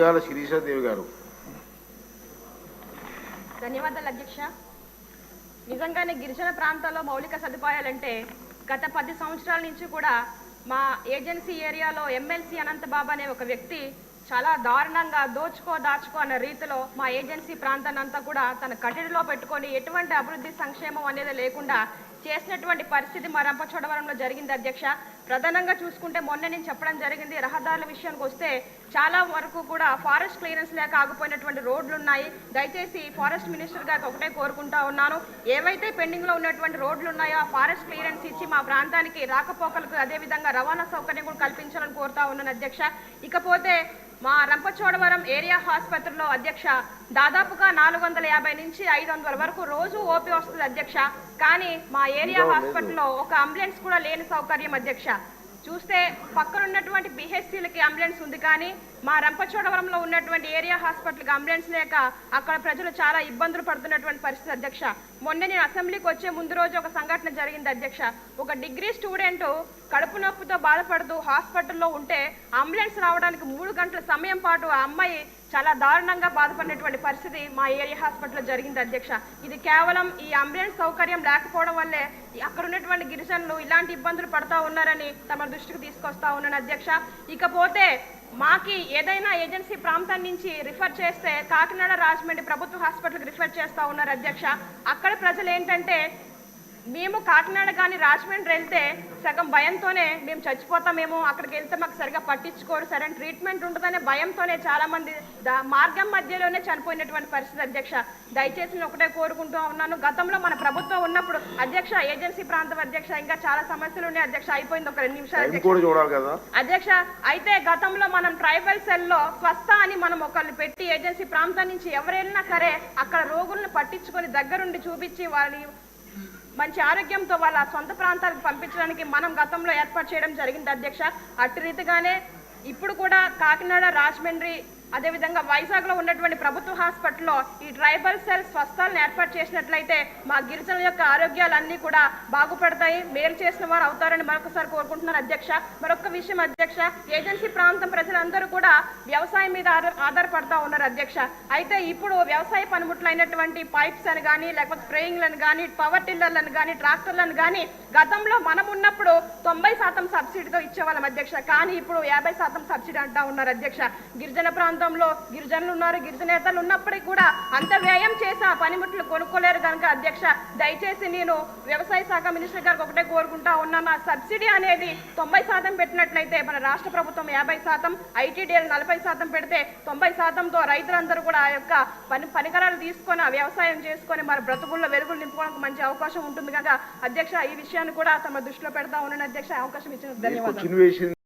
శిరీషాదేవి గారు. ధన్యవాదాలు అధ్యక్ష. నిజంగానే గిరిజన ప్రాంతాల్లో మౌలిక సదుపాయాలంటే గత 10 సంవత్సరాల నుంచి కూడా మా ఏజెన్సీ ఏరియాలో ఎమ్మెల్సీ అనంతబాబు అనే ఒక వ్యక్తి చాలా దారుణంగా దాచుకో అన్న రీతిలో మా ఏజెన్సీ ప్రాంతాన్ని అంతా కూడా తన కట్టడిలో పెట్టుకొని ఎటువంటి అభివృద్ధి సంక్షేమం అనేది లేకుండా చేసినటువంటి పరిస్థితి మా రంపచోడవరంలో జరిగింది అధ్యక్ష. ప్రధానంగా చూసుకుంటే మొన్న నేను చెప్పడం జరిగింది, రహదారుల విషయానికి వస్తే చాలా వరకు కూడా ఫారెస్ట్ క్లియరెన్స్ లేక ఆగిపోయినటువంటి రోడ్లు ఉన్నాయి. దయచేసి ఫారెస్ట్ మినిస్టర్ గారికి ఒకటే కోరుకుంటా ఉన్నాను, ఏవైతే పెండింగ్ లో ఉన్నటువంటి రోడ్లు ఉన్నాయో ఆ ఫారెస్ట్ క్లియరెన్స్ ఇచ్చి మా ప్రాంతానికి రాకపోకలకు అదేవిధంగా రవాణా సౌకర్యం కూడా కల్పించాలని కోరుతా ఉన్నాను అధ్యక్ష. ఇకపోతే మా రంపచోడవరం ఏరియా ఆసుపత్రిలో అధ్యక్ష దాదాపుగా 450 నుంచి 500 వరకు రోజు ఓపీ వస్తుంది అధ్యక్ష. కానీ మా ఏరియా హాస్పిటల్లో ఒక అంబులెన్స్ కూడా లేని సౌకర్యం అధ్యక్ష. చూస్తే పక్కన ఉన్నటువంటి పిహెచ్సిలకి అంబులెన్స్ ఉంది, కానీ మా రంపచోడవరంలో ఉన్నటువంటి ఏరియా హాస్పిటల్కి అంబులెన్స్ లేక అక్కడ ప్రజలు చాలా ఇబ్బందులు పడుతున్నటువంటి పరిస్థితి అధ్యక్ష. మొన్న నేను అసెంబ్లీకి వచ్చే ముందు రోజు ఒక సంఘటన జరిగింది అధ్యక్ష. ఒక డిగ్రీ స్టూడెంట్ కడుపు నొప్పితో బాధపడుతూ హాస్పిటల్లో ఉంటే అంబులెన్స్ రావడానికి 3 గంటల సమయం పాటు ఆ అమ్మాయి చాలా దారుణంగా బాధపడినటువంటి పరిస్థితి మా ఏరియా హాస్పిటల్లో జరిగింది అధ్యక్ష. ఇది కేవలం ఈ అంబులెన్స్ సౌకర్యం లేకపోవడం వల్లే అక్కడ ఉన్నటువంటి గిరిజనులు ఇలాంటి ఇబ్బందులు పడతా ఉన్నారని తమ దృష్టికి తీసుకొస్తా ఉన్నాను అధ్యక్ష. ఇకపోతే మాకి ఏదైనా ఏజెన్సీ ప్రాంతం నుంచి రిఫర్ చేస్తే కాకినాడ రాజమండ్రి ప్రభుత్వ హాస్పిటల్కి రిఫర్ చేస్తూ ఉన్నారు అధ్యక్ష. అక్కడ ప్రజలు ఏంటంటే మేము కాకినాడ కానీ రాజమండ్రి వెళ్తే సగం భయంతోనే మేము చచ్చిపోతామేమో, అక్కడికి వెళ్తే మాకు సరిగా పట్టించుకోరు, సరైన ట్రీట్మెంట్ ఉంటుందనే భయంతోనే చాలా మంది మార్గం మధ్యలోనే చనిపోయినటువంటి పరిస్థితి అధ్యక్ష. దయచేసి నేను ఒకటే కోరుకుంటూ ఉన్నాను, గతంలో మన ప్రభుత్వం ఉన్నప్పుడు అధ్యక్ష ఏజెన్సీ ప్రాంతం అధ్యక్ష ఇంకా చాలా సమస్యలు ఉన్నాయి అధ్యక్ష. అయిపోయింది, ఒక 2 నిమిషాలు అధ్యక్ష. అయితే గతంలో మనం ట్రైబల్ సెల్లో స్వస్థ అని మనం ఒకళ్ళు పెట్టి ఏజెన్సీ ప్రాంతం నుంచి ఎవరైనా సరే అక్కడ రోగులను పట్టించుకొని దగ్గరుండి చూపించి వాళ్ళని మంచి ఆరోగ్యంతో వాళ్ళ సొంత ప్రాంతాలకు పంపించడానికి మనం గతంలో ఏర్పాటు చేయడం జరిగింది అధ్యక్ష. అట్టి రీతిగానే ఇప్పుడు కూడా కాకినాడ రాజమండ్రి అదేవిధంగా వైజాగ్లో ఉన్నటువంటి ప్రభుత్వ హాస్పిటల్లో ఈ ట్రైబల్ సెల్ స్వస్థాలను ఏర్పాటు చేసినట్లయితే మా గిరిజనుల యొక్క ఆరోగ్యాలన్నీ కూడా బాగుపడతాయి, మేలు చేసిన వారు అవుతారని మరొకసారి కోరుకుంటున్నాను అధ్యక్ష. మరొక విషయం అధ్యక్ష, ఏజెన్సీ ప్రాంతం ప్రజలందరూ కూడా వ్యవసాయం మీద ఆధారపడతా ఉన్నారు అధ్యక్ష. అయితే ఇప్పుడు వ్యవసాయ పనిముట్లు అయినటువంటి పైప్స్ అని కానీ లేకపోతే స్ప్రేయింగ్లను కానీ పవర్ టిల్లర్లను కానీ ట్రాక్టర్లను కానీ గతంలో మనం ఉన్నప్పుడు 90% సబ్సిడీతో ఇచ్చేవాళ్ళం అధ్యక్ష. కానీ ఇప్పుడు 50% సబ్సిడీ అంటా ఉన్నారు అధ్యక్ష. గిరిజన ప్రాంతంలో గిరిజనులు ఉన్నారు, గిరిజనేతలు ఉన్నప్పటికీ కూడా అంత వ్యయం చేసి ఆ పనిముట్లు కొనుక్కోలేరు కనుక అధ్యక్ష దయచేసి నేను వ్యవసాయ శాఖ మినిస్టర్ గారికి ఒకటే కోరుకుంటా ఉన్నాను, ఆ సబ్సిడీ అనేది 90% పెట్టినట్లయితే మన రాష్ట్ర ప్రభుత్వం 50%, ఐటీడీఎల్ 40% పెడితే 90%తో రైతులందరూ కూడా ఆ యొక్క పరికరాలు తీసుకొని ఆ వ్యవసాయం చేసుకొని మన బ్రతుకుల్లో వెలుగులు నింపుకోవడానికి మంచి అవకాశం ఉంటుంది కనుక అధ్యక్ష ఈ విషయాన్ని కూడా తమ దృష్టిలో పెడతా ఉన్నాను అధ్యక్ష. అవకాశం ఇచ్చిన ధన్యవాదాలు.